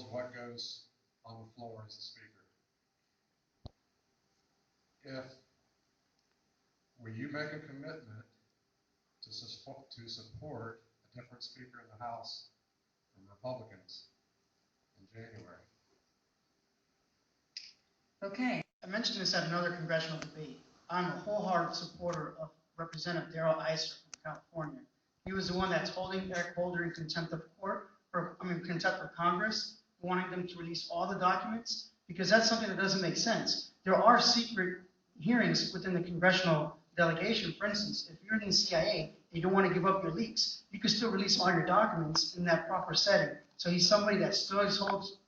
controls what goes on the floor as the speaker. Will you make a commitment to support a different speaker in the House from Republicans in January? Okay. I mentioned this at another congressional debate. I'm a wholehearted supporter of Representative Darrell Issar from California. He was the one that's holding Eric Holder in contempt of court, contempt of Congress, wanting them to release all the documents, because that's something that doesn't make sense. There are secret hearings within the congressional delegation. For instance, if you're in the CIA and you don't want to give up your leaks, you can still release all your documents in that proper setting. So he's somebody that still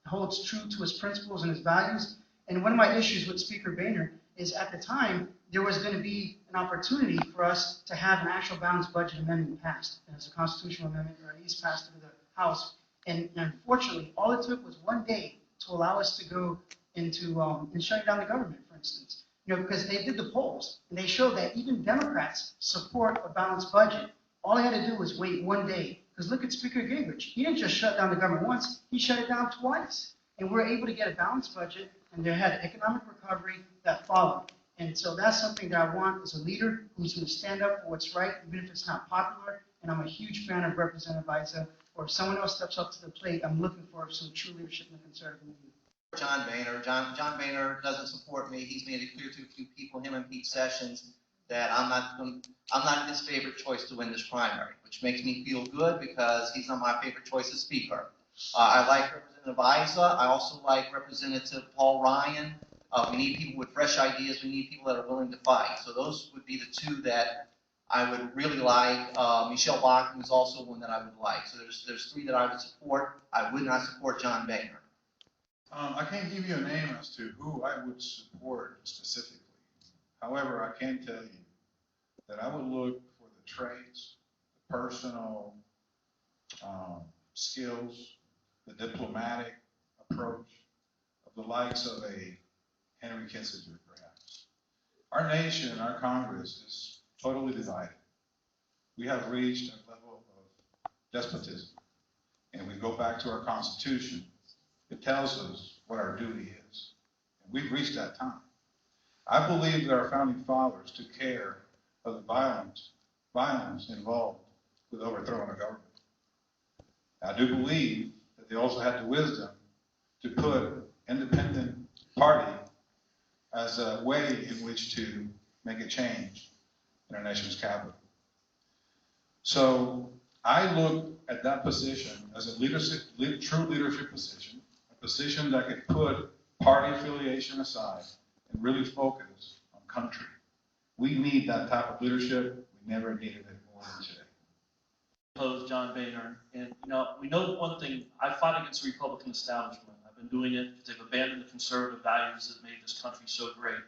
holds true to his principles and his values. And one of my issues with Speaker Boehner is at the time, there was going to be an opportunity for us to have an actual balanced budget amendment passed as a constitutional amendment, or at least passed through the House. And unfortunately, all it took was 1 day to allow us to go into and shutting down the government, for instance. You know, because they did the polls, and they showed that even Democrats support a balanced budget. All they had to do was wait 1 day. Because look at Speaker Gingrich. He didn't just shut down the government once, he shut it down twice. And we're able to get a balanced budget, and they had economic recovery that followed. And so that's something that I want as a leader who's going to stand up for what's right, even if it's not popular. And I'm a huge fan of Representative Issar. Or if someone else steps up to the plate, I'm looking for some true leadership in the conservative movement. John Boehner. John Boehner doesn't support me. He's made it clear to a few people, him and Pete Sessions, that I'm not his favorite choice to win this primary, which makes me feel good because he's not my favorite choice as speaker. I like Representative Issar. I also like Representative Paul Ryan. We need people with fresh ideas. We need people that are willing to fight. So those would be the two that I would really like. Michelle Bachmann is also one that I would like. So there's three that I would support. I would not support John Boehner. I can't give you a name as to who I would support specifically. However, I can tell you that I would look for the traits, the personal skills, the diplomatic approach of the likes of a Henry Kissinger, perhaps. Our nation, our Congress, is totally divided. We have reached a level of despotism, and we go back to our Constitution. It tells us what our duty is. And we've reached that time. I believe that our founding fathers took care of the violence involved with overthrowing a government. I do believe that they also had the wisdom to put independent party as a way in which to make a change in our nation's capital. So I look at that position as a true leadership position, a position that could put party affiliation aside and really focus on country. We need that type of leadership. We never needed it more than today. Opposed John Boehner, and we know one thing. I fought against the Republican establishment. I've been doing it because they've abandoned the conservative values that made this country so great.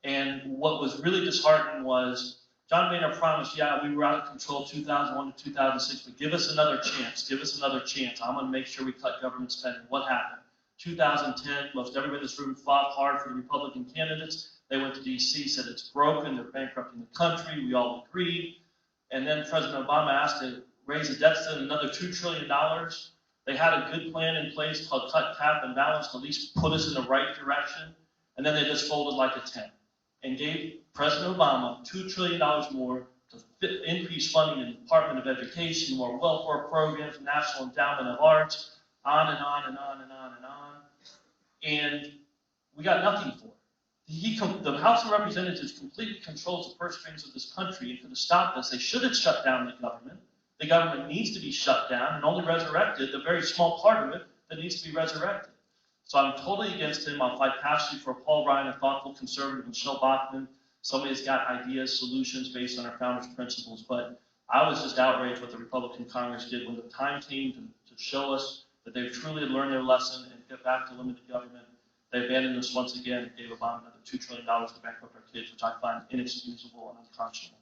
And what was really disheartening was John Boehner promised, yeah, we were out of control 2001 to 2006, but give us another chance. Give us another chance. I'm going to make sure we cut government spending. What happened? 2010, most everybody in this room fought hard for the Republican candidates. They went to D.C., said it's broken, they're bankrupting the country. We all agreed. And then President Obama asked to raise the deficit another $2 trillion. They had a good plan in place called cut, cap, and balance to at least put us in the right direction. And then they just folded like a tent and gave President Obama $2 trillion more to increase funding in the Department of Education, more welfare programs, National Endowment of Arts, on and on and on and on and on. And we got nothing for it. The House of Representatives completely controls the purse strings of this country, and could have stopped us. They should have shut down the government. The government needs to be shut down and only resurrected the very small part of it that needs to be resurrected. So I'm totally against him. I'll fight passionately for Paul Ryan, a thoughtful conservative, and Michelle Bachmann, somebody that's got ideas, solutions based on our founders' principles. But I was just outraged what the Republican Congress did when the time came to show us that they truly had learned their lesson and get back to limited government. They abandoned us once again and gave Obama another $2 trillion to bankrupt our kids, which I find inexcusable and unconscionable.